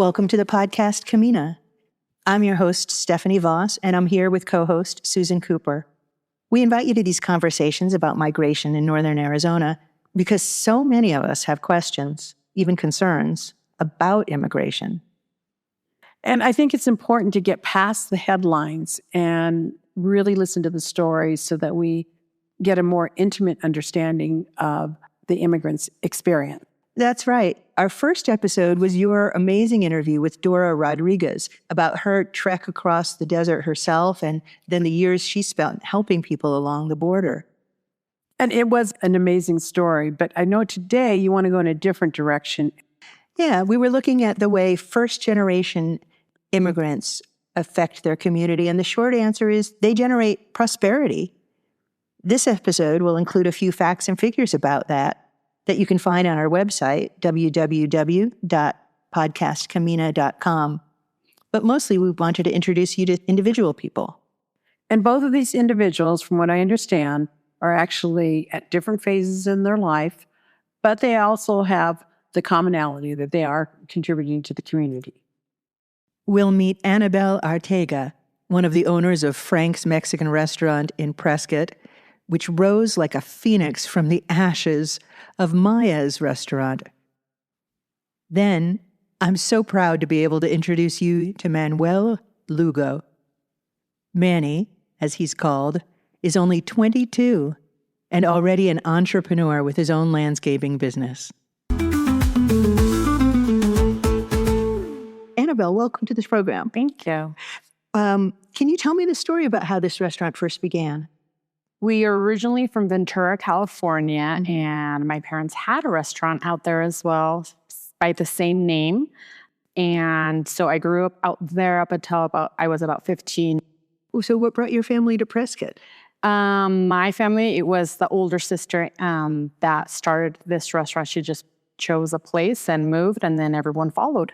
Welcome to the podcast Camina. I'm your host, Stephanie Voss, and I'm here with co-host Susan Cooper. We invite you to these conversations about migration in northern Arizona because so many of us have questions, even concerns, about immigration. And I think it's important to get past the headlines and really listen to the stories so that we get a more intimate understanding of the immigrants' experience. That's right. Our first episode was your amazing interview with Dora Rodriguez about her trek across the desert herself and then the years she spent helping people along the border. And it was an amazing story, but I know today you want to go in a different direction. Yeah, we were looking at the way first-generation immigrants affect their community, and the short answer is they generate prosperity. This episode will include a few facts and figures about that you can find on our website, www.podcastcamina.com. But mostly we wanted to introduce you to individual people. And both of these individuals, from what I understand, are actually at different phases in their life, but they also have the commonality that they are contributing to the community. We'll meet Anabel Arteaga, one of the owners of Frank's Mexican restaurant in Prescott, which rose like a phoenix from the ashes of Maya's restaurant. Then, I'm so proud to be able to introduce you to Manuel Lugo. Manny, as he's called, is only 22 and already an entrepreneur with his own landscaping business. Anabel, welcome to this program. Thank you. Can you tell me the story about how this restaurant first began? We are originally from Ventura, California, and my parents had a restaurant out there as well by the same name. And so I grew up out there up until I was about 15. So what brought your family to Prescott? My family, it was the older sister that started this restaurant. She just chose a place and moved, and then everyone followed.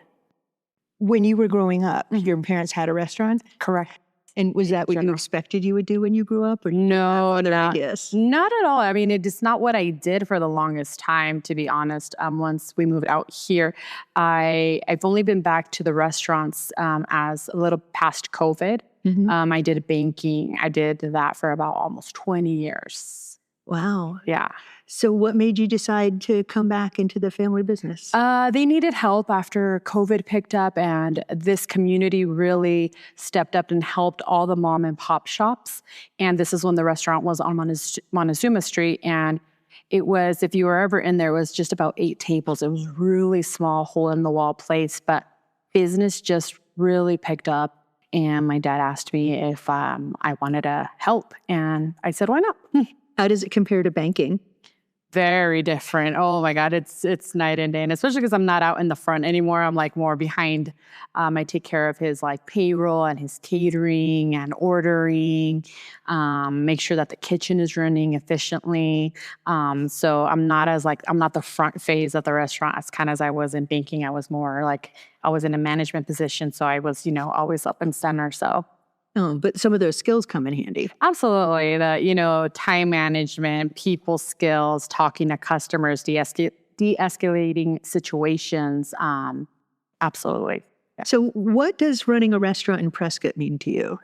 When you were growing up, your parents had a restaurant? Correct. And was that what you expected you would do when you grew up? Or No, not ideas? Not at all. I mean, it's not what I did for the longest time, to be honest. Once we moved out here, I've only been back to the restaurants as a little past COVID. Mm-hmm. I did banking. I did that for about almost 20 years. Wow. Yeah. So what made you decide to come back into the family business? They needed help after COVID picked up, and this community really stepped up and helped all the mom and pop shops. And this is when the restaurant was on Montezuma Street. And it was, if you were ever in there, it was just about 8 tables. It was really small, hole-in-the-wall place, but business just really picked up. And my dad asked me if I wanted to help. And I said, why not? How does it compare to banking? Very different. Oh my God, it's night and day. And especially because I'm not out in the front anymore. I'm like more behind. I take care of his like payroll and his catering and ordering, make sure that the kitchen is running efficiently. So I'm not the front phase of the restaurant as I was in banking. I was more like, I was in a management position. So I was, always up and center. So. Oh, but some of those skills come in handy. Absolutely. The, time management, people skills, talking to customers, de-escalating situations. Absolutely. Yeah. So what does running a restaurant in Prescott mean to you?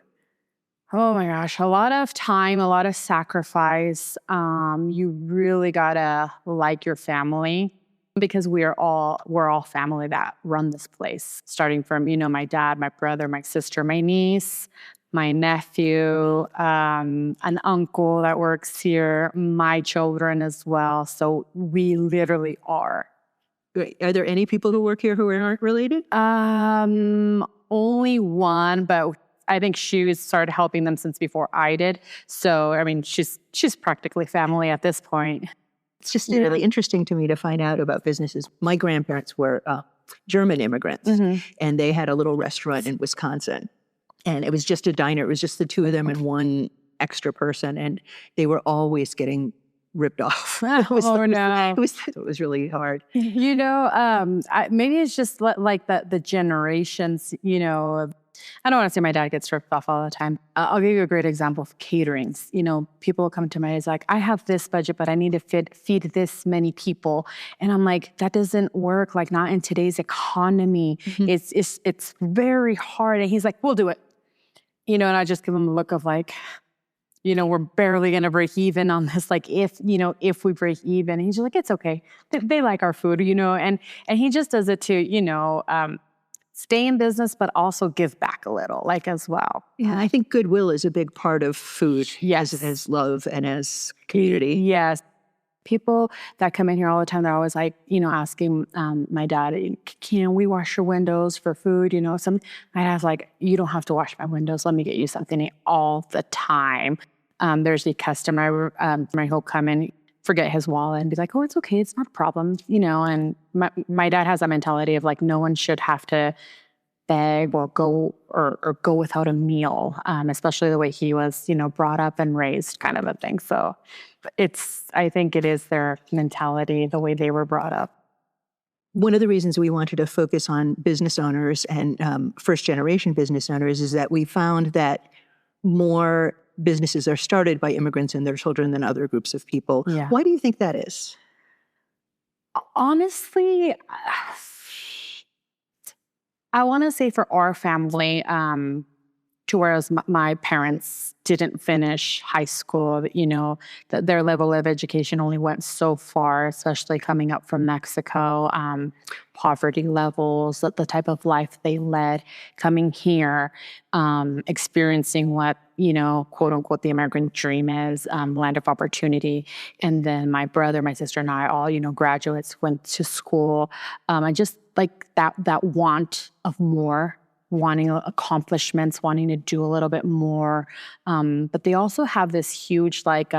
Oh my gosh, a lot of time, a lot of sacrifice. You really gotta like your family because we're all family that run this place. Starting from, my dad, my brother, my sister, my niece, my nephew, an uncle that works here, my children as well. So we literally are. Great. Are there any people who work here who aren't related? Only one, but I think she started helping them since before I did. So, I mean, she's practically family at this point. It's just really interesting to me to find out about businesses. My grandparents were German immigrants, and they had a little restaurant in Wisconsin. And it was just a diner. It was just the two of them and one extra person. And they were always getting ripped off. It was really hard. Maybe it's just like the generations, I don't want to say my dad gets ripped off all the time. I'll give you a great example of caterings. You know, people come to me, it's like, I have this budget, but I need to feed this many people. And I'm like, that doesn't work. Like, not in today's economy. It's very hard. And he's like, we'll do it. You know, and I just give him a look of like, you know, we're barely going to break even on this. Like, if we break even, and he's just like, it's okay. They like our food, you know, and he just does it to, you know, stay in business, but also give back a little, like, as well. Yeah, I think goodwill is a big part of food. Yes. As love and as community. Yes. People that come in here all the time, they're always like, you know, asking my dad, can we wash your windows for food? You know, my dad's like, you don't have to wash my windows. Let me get you something all the time. There's the customer, he'll come in, forget his wallet and be like, oh, it's okay. It's not a problem. You know, and my dad has that mentality of like, no one should have to beg or go without a meal, especially the way he was, you know, brought up and raised, kind of a thing. So I think it is their mentality, the way they were brought up. One of the reasons we wanted to focus on business owners and first-generation business owners is that we found that more businesses are started by immigrants and their children than other groups of people. Yeah. Why do you think that is? Honestly, I want to say for our family, to whereas my parents didn't finish high school, you know, their level of education only went so far, especially coming up from Mexico, poverty levels, the type of life they led, coming here, experiencing what, you know, quote unquote, the immigrant dream is, land of opportunity. And then my brother, my sister, and I all, you know, graduates, went to school. I just like that want of more, wanting accomplishments, wanting to do a little bit more. But they also have this huge, like,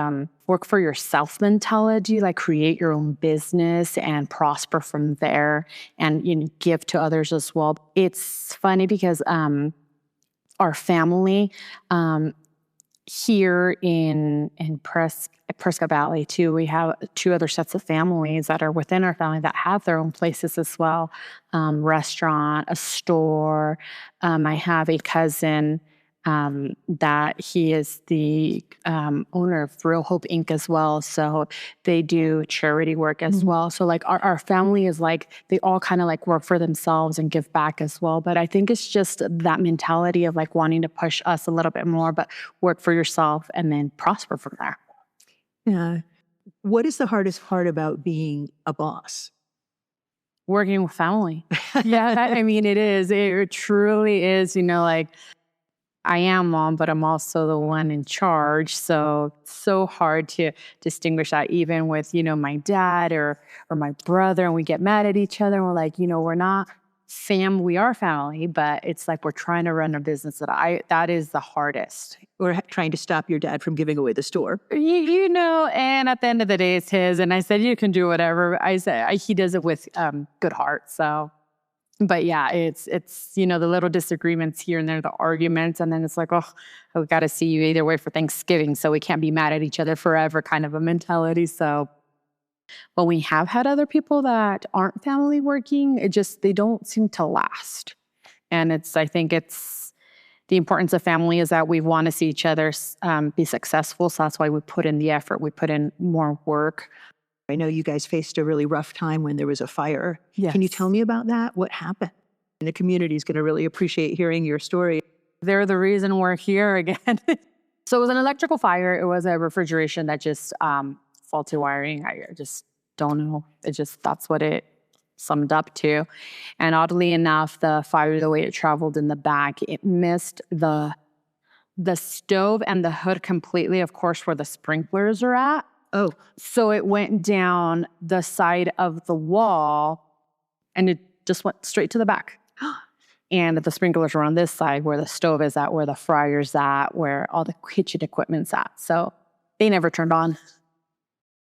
work for yourself mentality, like create your own business and prosper from there and, you know, give to others as well. It's funny because our family here in Prescott Valley too, we have two other sets of families that are within our family that have their own places as well. Restaurant, a store. I have a cousin that he is the owner of Real Hope Inc. as well. So they do charity work as well. So like our family is like, they all kind of like work for themselves and give back as well. But I think it's just that mentality of like wanting to push us a little bit more, but work for yourself and then prosper from there. Yeah. What is the hardest part about being a boss? Working with family. Yeah, I mean, it is. It truly is, you know, like, I am mom, but I'm also the one in charge. So it's so hard to distinguish that even with, you know, my dad or my brother, and we get mad at each other. And we're like, you know, we're not we are family, but it's like we're trying to run a business that is the hardest. Or trying to stop your dad from giving away the store. You know, and at the end of the day, it's his. And I said, you can do whatever. I said, he does it with good heart. So. But yeah, it's you know, the little disagreements here and there, the arguments, and then it's like, oh, we got to see you either way for Thanksgiving, so we can't be mad at each other forever, kind of a mentality. So when we have had other people that aren't family working, they don't seem to last. And I think it's the importance of family is that we want to see each other be successful. So that's why we put in the effort, we put in more work. I know you guys faced a really rough time when there was a fire. Yes. Can you tell me about that? What happened? And the community is going to really appreciate hearing your story. They're the reason we're here again. So it was an electrical fire. It was a refrigeration that just faulty wiring. I just don't know. That's what it summed up to. And oddly enough, the fire, the way it traveled in the back, it missed the stove and the hood completely, of course, where the sprinklers are at. Oh. So it went down the side of the wall and it just went straight to the back. And the sprinklers were on this side where the stove is at, where the fryer's at, where all the kitchen equipment's at. So they never turned on.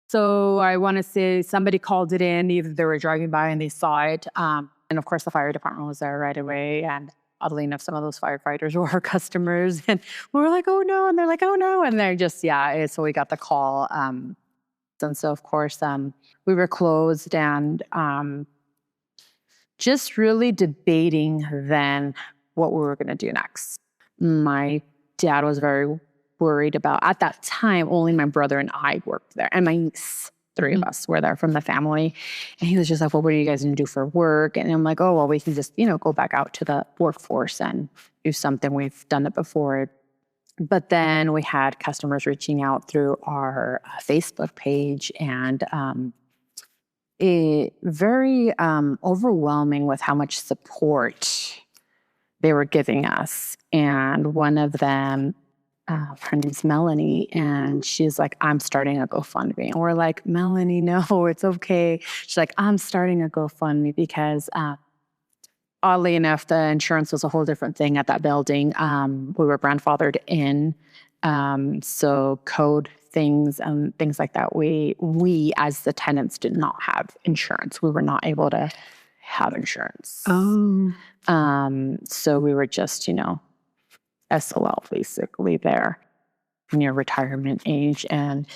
So I want to say somebody called it in. Either they were driving by and they saw it. And of course, the fire department was there right away. And oddly enough, some of those firefighters were our customers. And we were like, oh no. And they're like, oh no. And they're just, yeah. So we got the call. And so, of course, we were closed and just really debating then what we were going to do next. My dad was very worried about, at that time, only my brother and I worked there, and my niece. Three of us were there from the family. And he was just like, well, what are you guys going to do for work? And I'm like, oh, well, we can just, go back out to the workforce and do something. We've done it before. But then we had customers reaching out through our Facebook page, and very overwhelming with how much support they were giving us. And one of them, her name's Melanie, and she's like, I'm starting a GoFundMe. And we're like, Melanie, no, it's okay. She's like, I'm starting a GoFundMe because oddly enough, the insurance was a whole different thing at that building. We were grandfathered in. So code things and things like that. We as the tenants did not have insurance. We were not able to have insurance. Oh. So we were just, SOL basically there near retirement age. And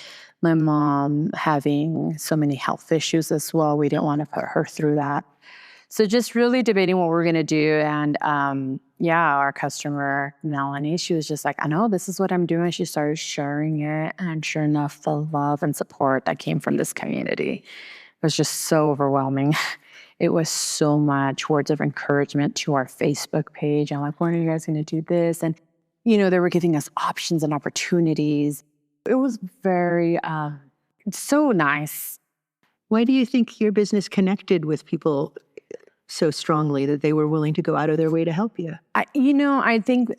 my mom having so many health issues as well. We didn't want to put her through that. So just really debating what we're going to do. And our customer, Melanie, she was just like, I know this is what I'm doing. She started sharing it. And sure enough, the love and support that came from this community was just so overwhelming. It was so much words of encouragement to our Facebook page. I'm like, when are you guys going to do this? And, they were giving us options and opportunities. It was very, so nice. Why do you think your business connected with people so strongly that they were willing to go out of their way to help you? I think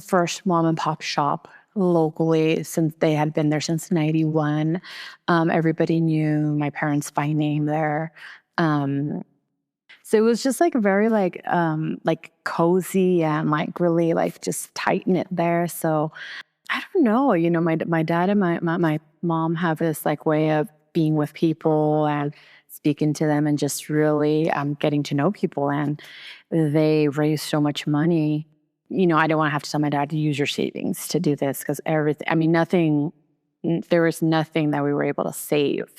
first mom and pop shop locally, since they had been there since 91. Everybody knew my parents by name there. So it was just like very like cozy and like really like just tight knit there. So I don't know, my dad and my mom have this like way of being with people and speaking to them and just really getting to know people. And they raised so much money. I didn't want to have to tell my dad to use your savings to do this because there was nothing that we were able to save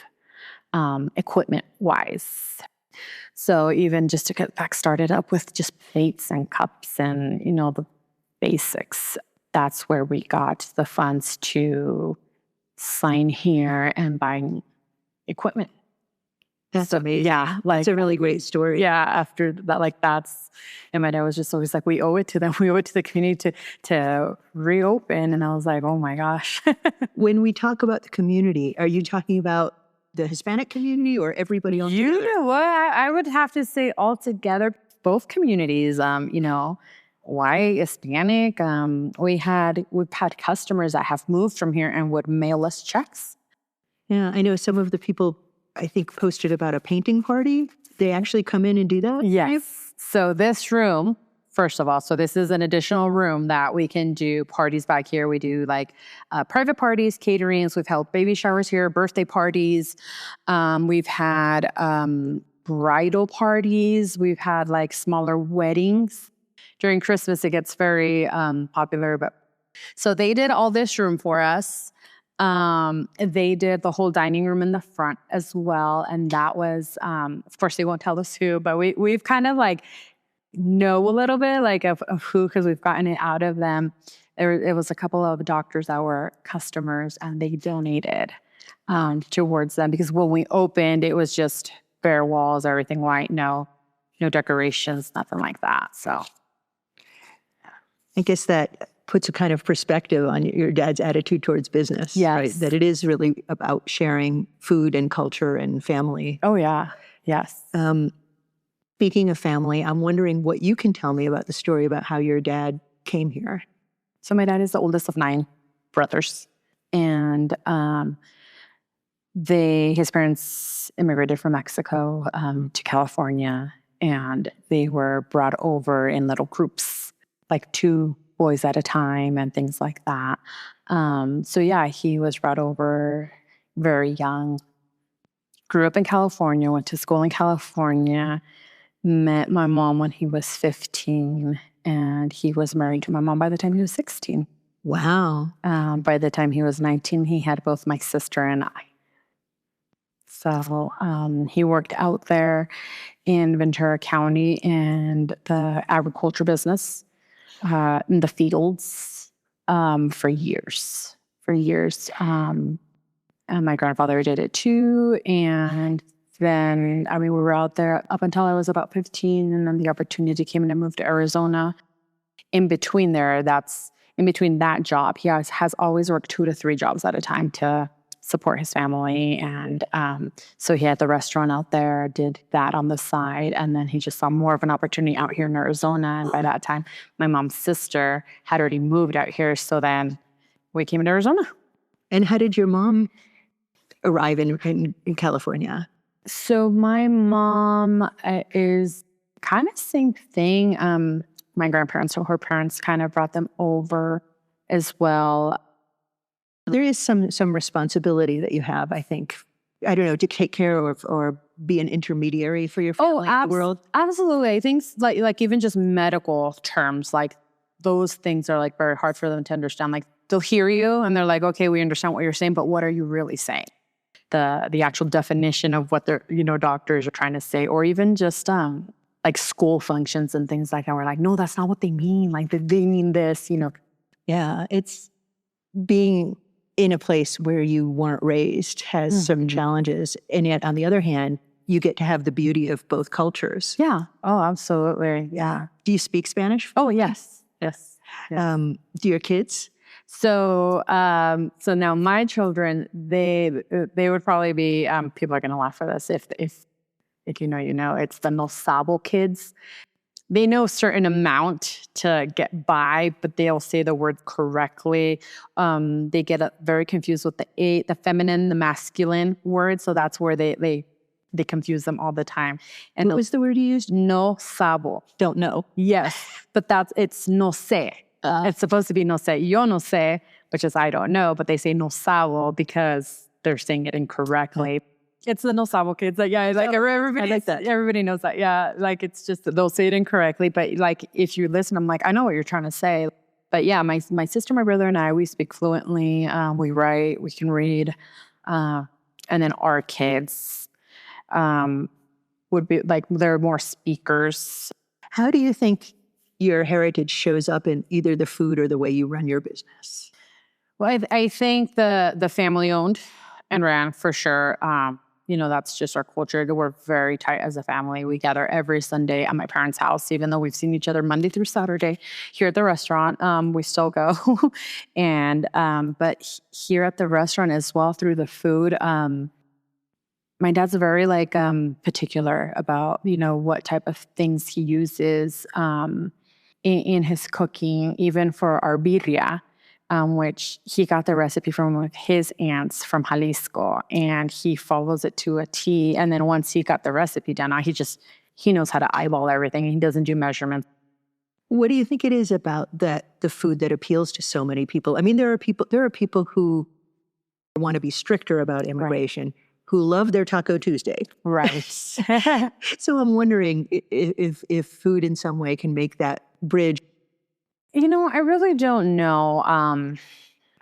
equipment wise. So even just to get back started up with just plates and cups and, the basics, that's where we got the funds to sign here and buy equipment. That's amazing. Yeah. It's a really great story. Yeah. After that, and my dad was just always like, we owe it to them. We owe it to the community to reopen. And I was like, oh my gosh. When we talk about the community, are you talking about the Hispanic community or everybody else? You know what? I would have to say altogether, both communities, white, Hispanic. We've had customers that have moved from here and would mail us checks. Yeah. I know some of the people, I think, posted about a painting party. They actually come in and do that? Yes. So this room, first of all, this is an additional room that we can do parties back here. We do like private parties, caterings. We've held baby showers here, birthday parties. We've had bridal parties. We've had like smaller weddings. During Christmas, it gets very popular. But so they did all this room for us. They did the whole dining room in the front as well. And that was, of course, they won't tell us who, but we've kind of like know a little bit like of who, because we've gotten it out of them. It was a couple of doctors that were customers and they donated towards them because when we opened, it was just bare walls, everything white, no decorations, nothing like that. So I guess that puts a kind of perspective on your dad's attitude towards business. Yes. Right? That it is really about sharing food and culture and family. Oh, yeah. Yes. Speaking of family, I'm wondering what you can tell me about the story about how your dad came here. So my dad is the oldest of 9 brothers. And his parents immigrated from Mexico to California. And they were brought over in little groups, like 2 boys at a time and things like that. He was brought over very young. Grew up in California, went to school in California, met my mom when he was 15, and he was married to my mom by the time he was 16. Wow. By the time he was 19, he had both my sister and I. So he worked out there in Ventura County and the agriculture business, in the fields, for years. And my grandfather did it too. And then, we were out there up until I was about 15, and then the opportunity came and I moved to Arizona. In between that job, he has always worked 2 to 3 jobs at a time to support his family. And so he had the restaurant out there, did that on the side. And then he just saw more of an opportunity out here in Arizona. And by that time, my mom's sister had already moved out here. So then we came to Arizona. And how did your mom arrive in California? So my mom is kind of same thing. My grandparents, so her parents kind of brought them over as well. There is some responsibility that you have, I think. I don't know, to take care or be an intermediary for your family in the world. Absolutely. I think like even just medical terms, like those things are like very hard for them to understand. Like they'll hear you and they're like, okay, we understand what you're saying, but what are you really saying? The actual definition of what their doctors are trying to say, or even just like school functions and things like that. We're like, no, that's not what they mean. Like they mean this, Yeah, it's being in a place where you weren't raised has some challenges. And yet, on the other hand, you get to have the beauty of both cultures. Yeah. Oh, absolutely. Yeah. Do you speak Spanish? Oh, yes. Yes. Do your kids? So now my children, they would probably be, people are going to laugh for this. If you know, it's the no sabo kids. They know a certain amount to get by, but they'll say the word correctly. They get very confused with the feminine, the masculine word. So that's where they confuse them all the time. And what was the word you used? No sabo. Don't know. Yes, but it's no sé. It's supposed to be no sé. Yo no sé, which is I don't know, but they say no sabo because they're saying it incorrectly. It's the no sabo kids. Like, yeah, like everybody, I like that. Everybody knows that. Yeah, like it's just that they'll say it incorrectly. But like if you listen, I'm like, I know what you're trying to say. But yeah, my sister, my brother, and I, we speak fluently. We write, we can read, and then our kids would be like they're more speakers. How do you think your heritage shows up in either the food or the way you run your business? Well, I think the family owned and ran for sure. That's just our culture. We're very tight as a family. We gather every Sunday at my parents' house, even though we've seen each other Monday through Saturday here at the restaurant. We still go. And but here at the restaurant as well through the food, my dad's very particular about, what type of things he uses in his cooking, even for our birria. Which he got the recipe from one of his aunts from Jalisco, and he follows it to a T. And then once he got the recipe down, now he knows how to eyeball everything. He doesn't do measurements. What do you think it is about the food that appeals to so many people? I mean, there are people who want to be stricter about immigration, right, who love their Taco Tuesday. Right. So I'm wondering if food in some way can make that bridge. I really don't know.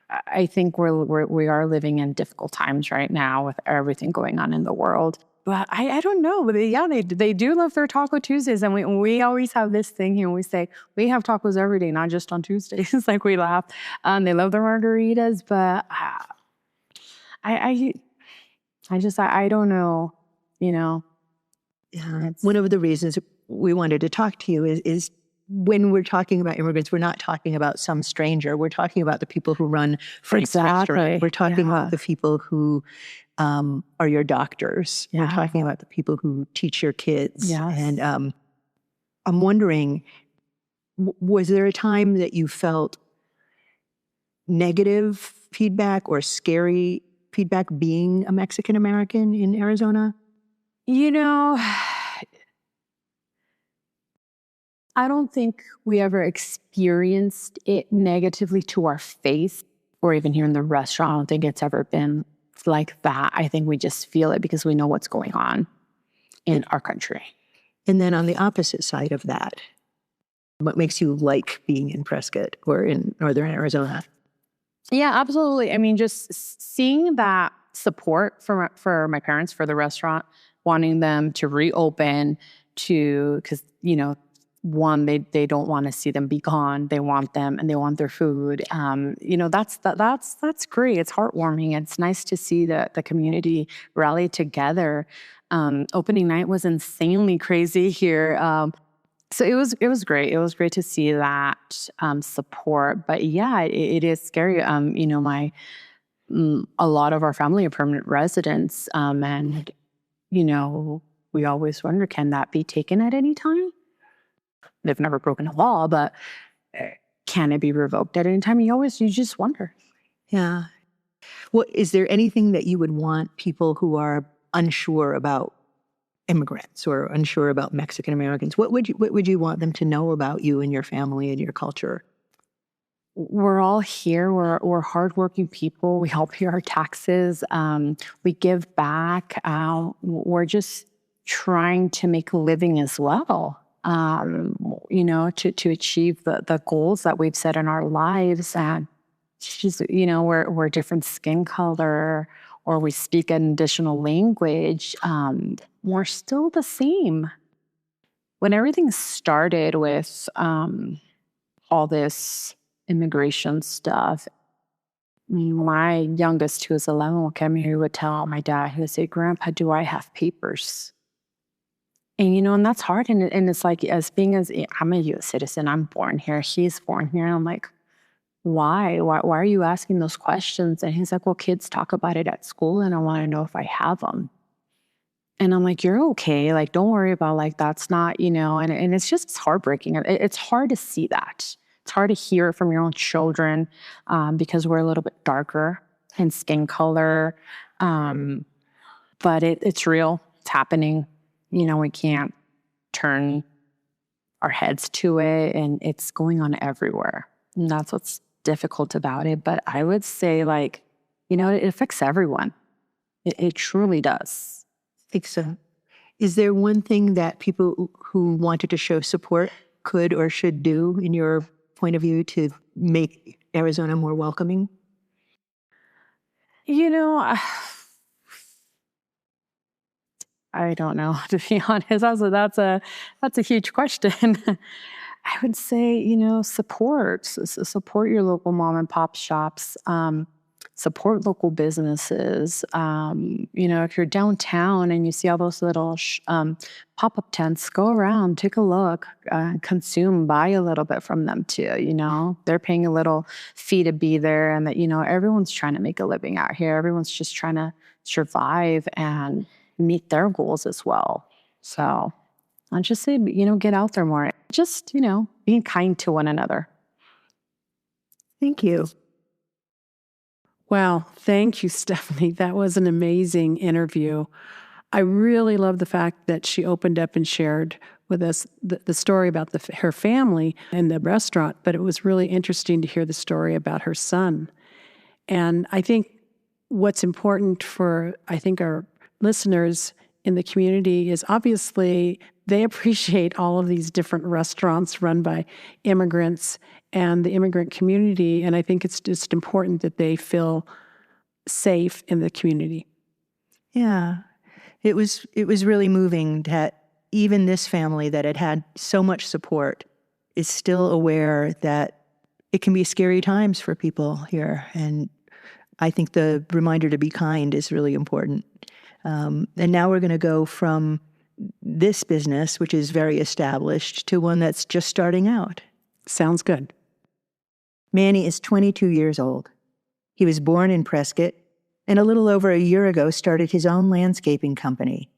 I think we are living in difficult times right now with everything going on in the world. But I don't know. But yeah, they do love their Taco Tuesdays, and we always have this thing here. We say we have tacos every day, not just on Tuesdays. It's like we laugh. They love their margaritas, but I don't know. Yeah. One of the reasons we wanted to talk to you is when we're talking about immigrants, we're not talking about some stranger. We're talking about the people who run Frank's restaurant. We're talking about the people who are your doctors. Yeah. We're talking about the people who teach your kids. Yes. And I'm wondering, was there a time that you felt negative feedback or scary feedback being a Mexican American in Arizona? I don't think we ever experienced it negatively to our face, or even here in the restaurant. I don't think it's ever been like that. I think we just feel it because we know what's going on in our country. And then on the opposite side of that, what makes you like being in Prescott or in Northern Arizona? Yeah, absolutely. I mean, just seeing that support for my parents, for the restaurant, wanting them to reopen, because, one, they don't want to see them be gone. They want them and they want their food. That's great. It's heartwarming. It's nice to see the community rally together. Opening night was insanely crazy here. So it was great. It was great to see that support. But yeah, it is scary. A lot of our family are permanent residents, and we always wonder, can that be taken at any time? They've never broken a law, but can it be revoked at any time? You just wonder. Yeah. Well, is there anything that you would want people who are unsure about immigrants or unsure about Mexican Americans? What would you want them to know about you and your family and your culture? We're all here. We're hardworking people. We help pay our taxes. We give back. We're just trying to make a living as well. To achieve the goals that we've set in our lives. And just, we're different skin color, or we speak an additional language. We're still the same. When everything started with all this immigration stuff, my youngest, who was 11, would come here, he would tell my dad, he would say, "Grandpa, do I have papers?" And that's hard. And it's like, I'm a U.S. citizen, I'm born here, he's born here. And I'm like, why are you asking those questions? And he's like, well, kids talk about it at school and I want to know if I have them. And I'm like, you're okay. Like, don't worry about, like, that's not, and it's heartbreaking. It's hard to see that. It's hard to hear it from your own children, because we're a little bit darker in skin color. But it's real. It's happening. We can't turn our heads to it, and it's going on everywhere. And that's what's difficult about it. But I would say, like, it affects everyone. It truly does. I think so. Is there one thing that people who wanted to show support could or should do, in your point of view, to make Arizona more welcoming? I don't know, to be honest. Also, that's a huge question. I would say, support your local mom and pop shops, support local businesses. If you're downtown and you see all those little pop-up tents, go around, take a look, consume, buy a little bit from them too. They're paying a little fee to be there, and that, everyone's trying to make a living out here. Everyone's just trying to survive and meet their goals as well. So I'll just say, get out there more. Just, being kind to one another. Thank you. Wow. Thank you, Stephanie. That was an amazing interview. I really love the fact that she opened up and shared with us the story about her family and the restaurant, but it was really interesting to hear the story about her son. And I think what's important for, our listeners in the community is, obviously they appreciate all of these different restaurants run by immigrants and the immigrant community. And I think it's just important that they feel safe in the community. Yeah. It was really moving that even this family that had so much support is still aware that it can be scary times for people here. And I think the reminder to be kind is really important. And now we're going to go from this business, which is very established, to one that's just starting out. Sounds good. Manny is 22 years old. He was born in Prescott, and a little over a year ago started his own landscaping company.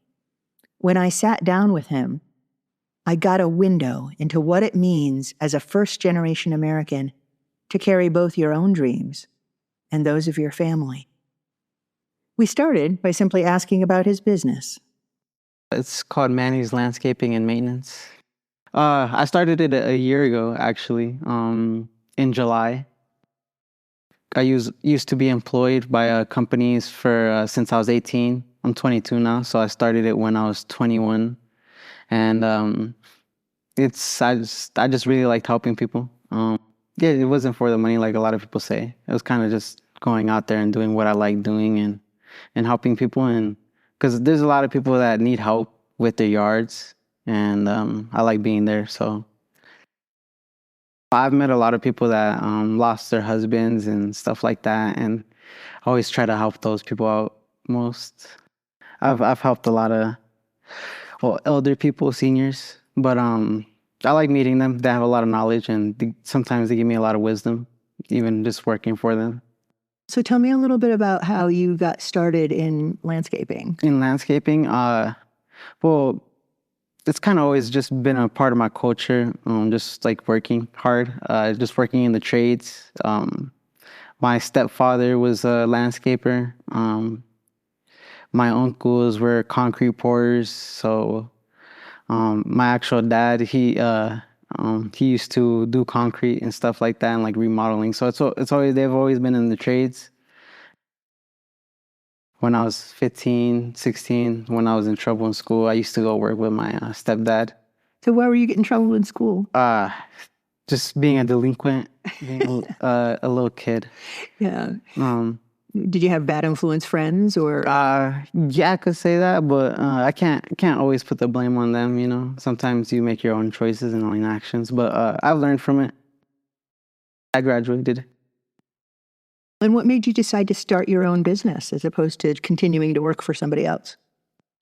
When I sat down with him, I got a window into what it means as a first-generation American to carry both your own dreams and those of your family. We started by simply asking about his business. It's called Manny's Landscaping and Maintenance. I started it a year ago, actually, in July. I used to be employed by companies since I was 18. I'm 22 now, so I started it when I was 21. And I just really liked helping people. It wasn't for the money like a lot of people say. It was kind of just going out there and doing what I like doing and and helping people, and because there's a lot of people that need help with their yards, and I like being there. So I've met a lot of people that lost their husbands and stuff like that, and I always try to help those people out most. I've helped a lot of elder people, seniors, but I like meeting them. They have a lot of knowledge, and sometimes they give me a lot of wisdom, even just working for them. So tell me a little bit about how you got started in landscaping. In landscaping, well, it's kind of always just been a part of my culture, just like working hard, just working in the trades. My stepfather was a landscaper. My uncles were concrete pourers. So my actual dad, he used to do concrete and stuff like that, and like remodeling. So they've always been in the trades. When I was 15, 16, when I was in trouble in school, I used to go work with my stepdad. So why were you getting in trouble in school? Just being a delinquent, being a little kid. Yeah. Did you have bad influence friends, or? Yeah, I could say that, but I can't always put the blame on them. You know, sometimes you make your own choices and own actions. But I've learned from it. I graduated. And what made you decide to start your own business as opposed to continuing to work for somebody else?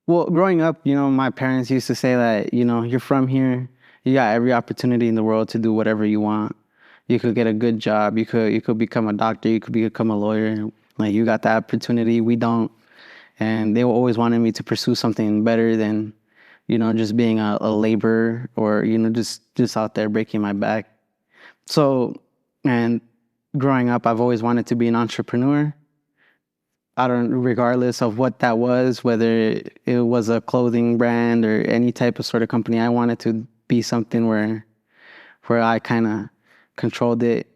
Well, growing up, you know, my parents used to say that, you know, you're from here, you got every opportunity in the world to do whatever you want. You could get a good job. You could become a doctor. You could become a lawyer. Like, you got that opportunity. We don't. And they always wanted me to pursue something better than, you know, just being a laborer or, you know, just out there breaking my back. So, and growing up, I've always wanted to be an entrepreneur. Regardless of what that was, whether it was a clothing brand or any type of sort of company, I wanted to be something where I kind of controlled it.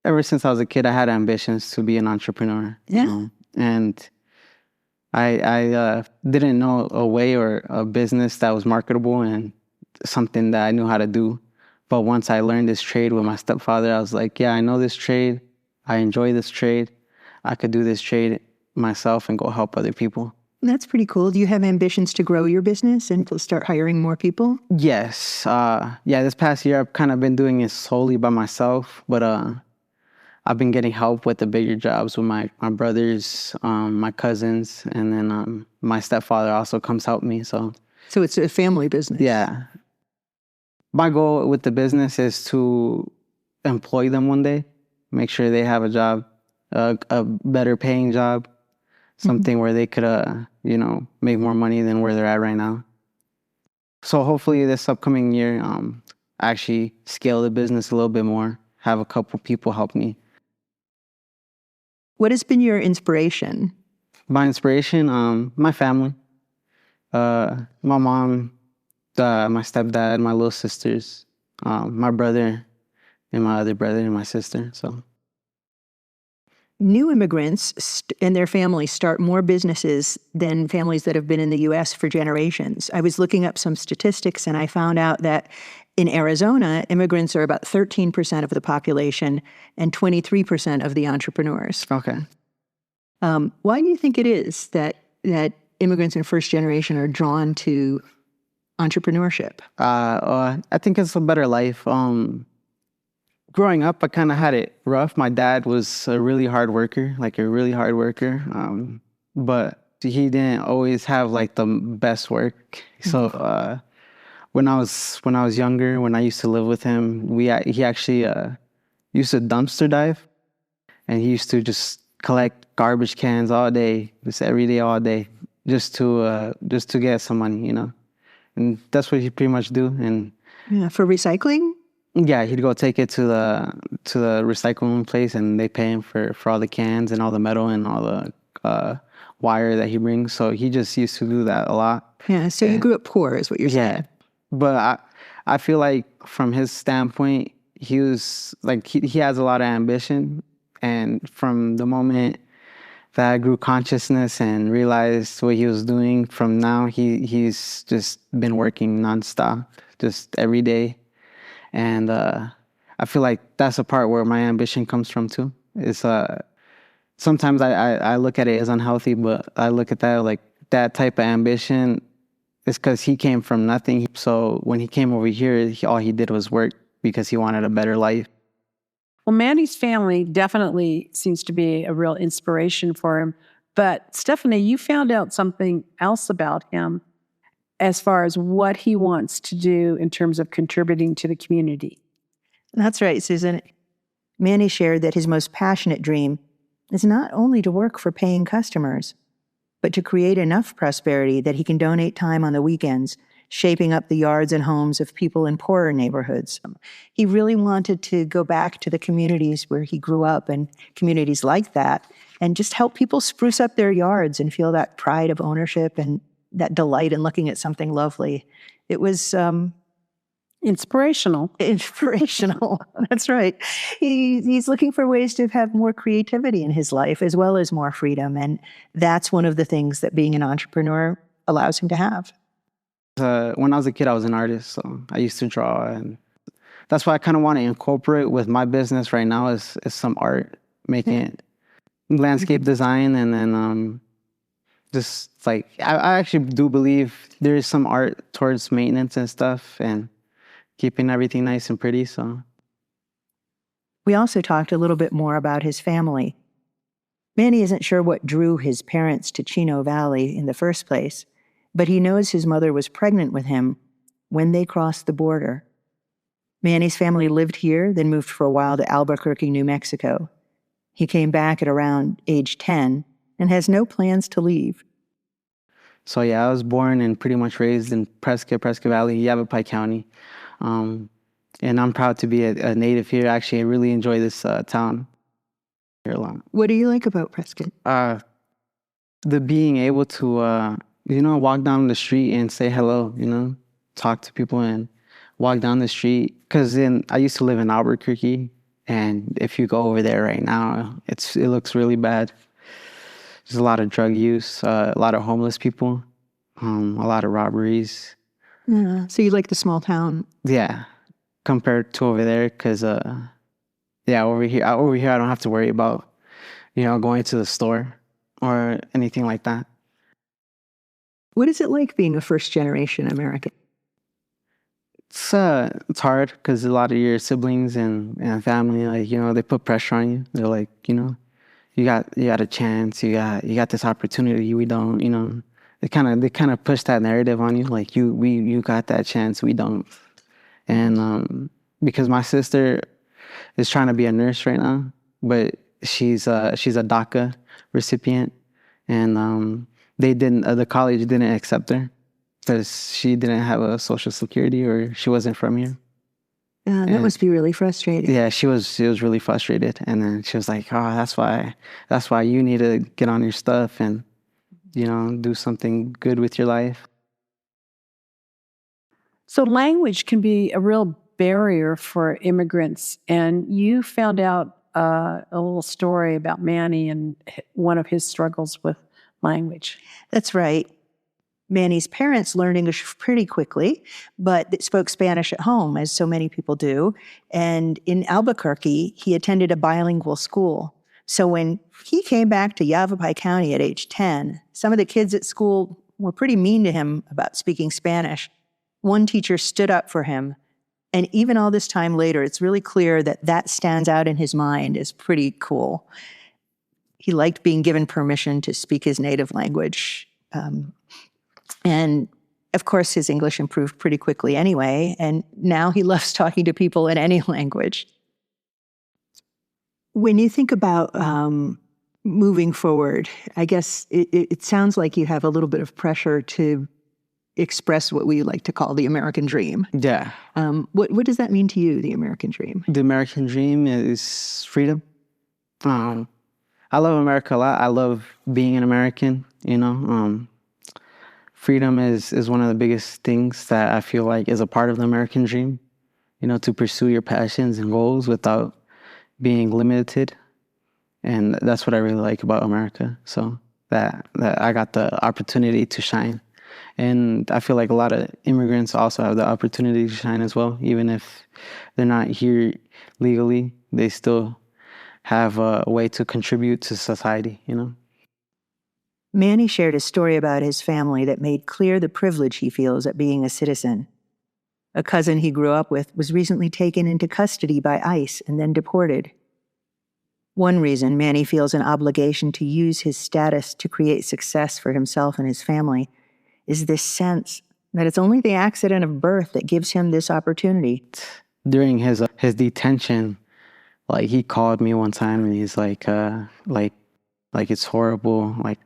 Ever since I was a kid, I had ambitions to be an entrepreneur. Yeah. And I didn't know a way or a business that was marketable and something that I knew how to do. But once I learned this trade with my stepfather, I was like, yeah, I know this trade. I enjoy this trade. I could do this trade myself and go help other people. That's pretty cool. Do you have ambitions to grow your business and to start hiring more people? Yes. This past year, I've kind of been doing it solely by myself, but I've been getting help with the bigger jobs with my brothers, my cousins, and then my stepfather also comes help me. So it's a family business. Yeah. My goal with the business is to employ them one day, make sure they have a job, a better paying job, something where they could, make more money than where they're at right now. So hopefully this upcoming year, actually scale the business a little bit more, have a couple people help me. What has been your inspiration? My inspiration, my family, my mom, my stepdad, my little sisters, my brother, and my other brother and my sister. So, new immigrants and their families start more businesses than families that have been in the U.S. for generations. I was looking up some statistics, and I found out that in Arizona, immigrants are about 13% of the population and 23% of the entrepreneurs. Okay. Why do you think it is that immigrants in first generation are drawn to entrepreneurship? I think it's a better life. Growing up, I kind of had it rough. My dad was a really hard worker, but he didn't always have like the best work. So when I was younger, when I used to live with him, he actually used to dumpster dive, and he used to just collect garbage cans all day, just every day, all day, just to get some money, you know. And that's what he pretty much do. And yeah, for recycling? Yeah, he'd go take it to the recycling place, and they pay him for all the cans and all the metal and all the wire that he brings. So he just used to do that a lot. Yeah, so you grew up poor is what you're saying. Yeah, but I feel like from his standpoint, he was like, he has a lot of ambition. And from the moment that I grew consciousness and realized what he was doing, from now, he's just been working nonstop, just every day. And I feel like that's a part where my ambition comes from too. It's sometimes I look at it as unhealthy, but I look at that like that type of ambition is because he came from nothing. So when he came over here, all he did was work because he wanted a better life. Well, Manny's family definitely seems to be a real inspiration for him. But Stephanie, you found out something else about him as far as what he wants to do in terms of contributing to the community. That's right, Susan. Manny shared that his most passionate dream is not only to work for paying customers, but to create enough prosperity that he can donate time on the weekends, shaping up the yards and homes of people in poorer neighborhoods. He really wanted to go back to the communities where he grew up and communities like that and just help people spruce up their yards and feel that pride of ownership and that delight in looking at something lovely. It was inspirational. Inspirational. That's right. He's looking for ways to have more creativity in his life as well as more freedom. And that's one of the things that being an entrepreneur allows him to have. When I was a kid, I was an artist, so I used to draw, and that's why I kind of want to incorporate with my business right now is some art, making landscape design, and then just like I actually do believe there is some art towards maintenance and stuff, and keeping everything nice and pretty. So we also talked a little bit more about his family. Manny isn't sure what drew his parents to Chino Valley in the first place, but he knows his mother was pregnant with him when they crossed the border. Manny's family lived here, then moved for a while to Albuquerque, New Mexico. He came back at around age 10 and has no plans to leave. So yeah, I was born and pretty much raised in Prescott Valley, Yavapai County. And I'm proud to be a native here. Actually, I really enjoy this town here a lot. What do you like about Prescott? The being able to walk down the street and say hello, talk to people and walk down the street. Because I used to live in Albuquerque, and if you go over there right now, it looks really bad. There's a lot of drug use, a lot of homeless people, a lot of robberies. Yeah. So you like the small town? Yeah, compared to over there, because over here I don't have to worry about going to the store or anything like that. What is it like being a first-generation American? It's hard because a lot of your siblings and family, they put pressure on you. They're like, you got a chance, you got this opportunity. We don't, they kind of push that narrative on you, like you got that chance, we don't. And because my sister is trying to be a nurse right now, but she's a DACA recipient, and the college didn't accept her because she didn't have a social security or she wasn't from here. That must be really frustrating. Yeah, she was really frustrated, and then she was like, "Oh, that's why you need to get on your stuff and do something good with your life." So language can be a real barrier for immigrants, and you found out a little story about Manny and one of his struggles with language. That's right. Manny's parents learned English pretty quickly, but spoke Spanish at home, as so many people do. And in Albuquerque, he attended a bilingual school. So when he came back to Yavapai County at age 10, some of the kids at school were pretty mean to him about speaking Spanish. One teacher stood up for him. And even all this time later, it's really clear that stands out in his mind as pretty cool. He liked being given permission to speak his native language. And of course, his English improved pretty quickly anyway, and now he loves talking to people in any language. When you think about moving forward, I guess it sounds like you have a little bit of pressure to express what we like to call the American dream. Yeah. What does that mean to you, the American dream? The American dream is freedom. I love America a lot. I love being an American, Freedom is one of the biggest things that I feel like is a part of the American dream, to pursue your passions and goals without being limited. And that's what I really like about America. So that I got the opportunity to shine. And I feel like a lot of immigrants also have the opportunity to shine as well. Even if they're not here legally, they still have a way to contribute to society, Manny shared a story about his family that made clear the privilege he feels at being a citizen. A cousin he grew up with was recently taken into custody by ICE and then deported. One reason Manny feels an obligation to use his status to create success for himself and his family is this sense that it's only the accident of birth that gives him this opportunity. During his detention, like, he called me one time and he's like it's horrible. Like,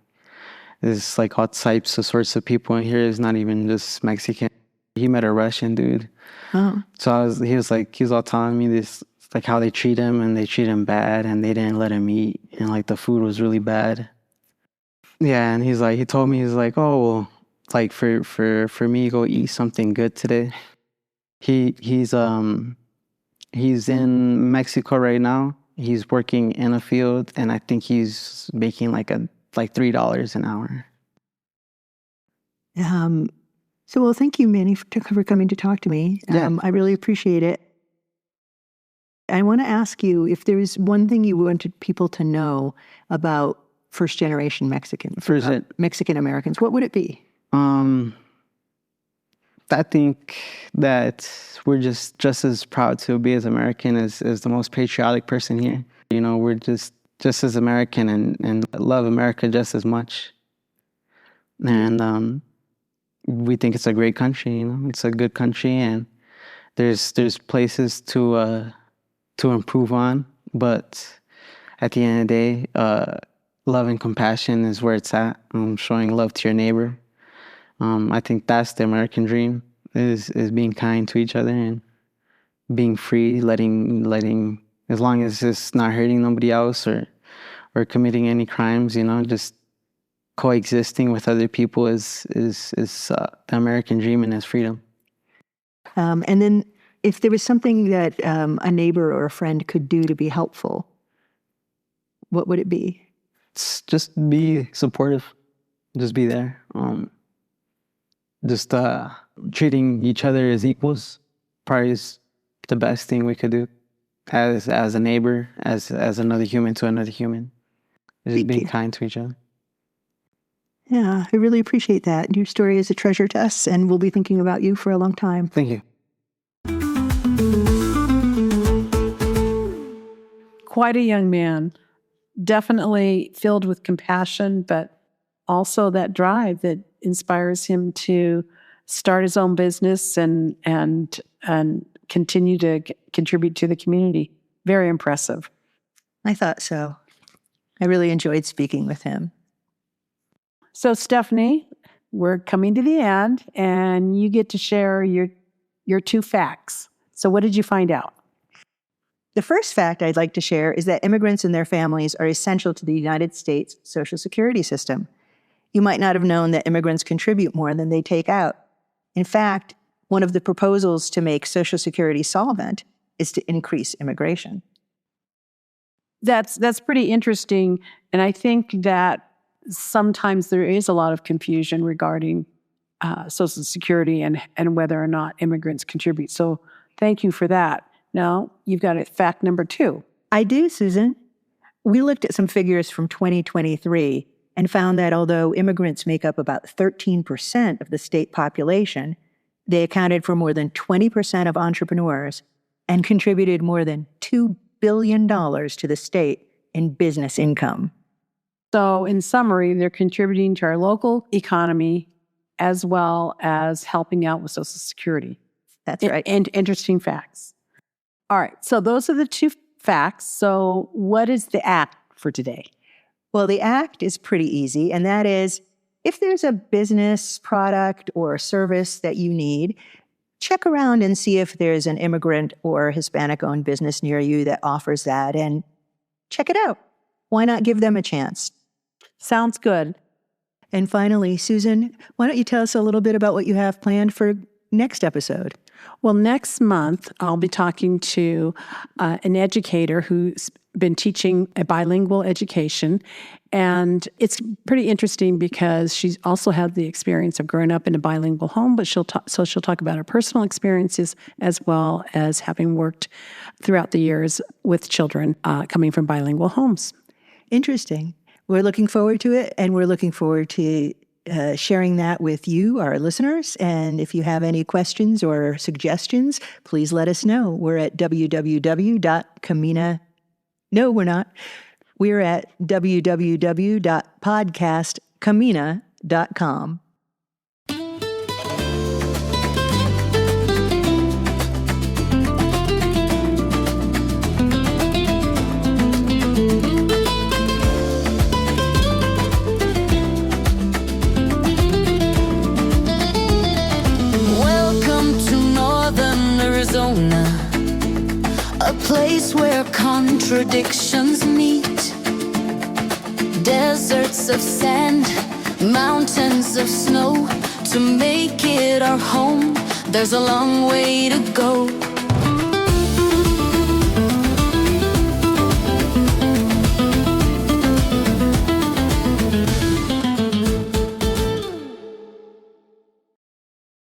there's like all types of sorts of people in here. It's not even just Mexican. He met a Russian dude. Oh. So he was all telling me this, like, how they treat him, and they treat him bad, and they didn't let him eat, and like the food was really bad. Yeah, and he told me, he's like, oh, well, like for me, go eat something good today. He's in Mexico right now. He's working in a field, and I think he's making like $3 an hour. Well, thank you, Manny, for coming to talk to me. I really appreciate it. I want to ask you if there is one thing you wanted people to know about first-generation Mexicans, Mexican Americans. What would it be? I think that we're just as proud to be as American as the most patriotic person here. We're just as American and love America just as much. And we think it's a great country. It's a good country, and there's places to improve on. But at the end of the day, love and compassion is where it's at. Showing love to your neighbor. I think that's the American dream, is being kind to each other and being free, letting as long as it's not hurting nobody else or committing any crimes, just coexisting with other people is the American dream, and is freedom. And then if there was something that a neighbor or a friend could do to be helpful, what would it be? It's just be supportive. Just be there. Just treating each other as equals probably is the best thing we could do as a neighbor, as another human to another human. Just being kind to each other. Yeah, I really appreciate that. Your story is a treasure to us, and we'll be thinking about you for a long time. Thank you. Quite a young man, definitely filled with compassion, but also that drive that inspires him to start his own business and continue to contribute to the community. Very impressive. I thought so. I really enjoyed speaking with him. So, Stephanie, we're coming to the end, and you get to share your 2 facts. So what did you find out? The first fact I'd like to share is that immigrants and their families are essential to the United States Social Security system. You might not have known that immigrants contribute more than they take out. In fact, one of the proposals to make Social Security solvent is to increase immigration. That's pretty interesting, and I think that sometimes there is a lot of confusion regarding Social Security and whether or not immigrants contribute. So thank you for that. Now, you've got fact number 2. I do, Susan. We looked at some figures from 2023 and found that although immigrants make up about 13% of the state population, they accounted for more than 20% of entrepreneurs and contributed more than $2 billion to the state in business income. So in summary, they're contributing to our local economy as well as helping out with Social Security. That's right. And interesting facts. All right, so those are the 2 facts. So what is the act for today? Well, the act is pretty easy, and that is, if there's a business, product, or service that you need, check around and see if there's an immigrant or Hispanic-owned business near you that offers that, and check it out. Why not give them a chance? Sounds good. And finally, Susan, why don't you tell us a little bit about what you have planned for next episode? Well, next month, I'll be talking to an educator who's been teaching a bilingual education. And it's pretty interesting because she's also had the experience of growing up in a bilingual home, but she'll talk about her personal experiences as well as having worked throughout the years with children coming from bilingual homes. Interesting. We're looking forward to it, and we're looking forward to sharing that with you, our listeners. And if you have any questions or suggestions, please let us know. We're at www.camina. No, we're not. We're at www.podcastcamina.com. A place where contradictions meet. Deserts of sand, mountains of snow. To make it our home, there's a long way to go.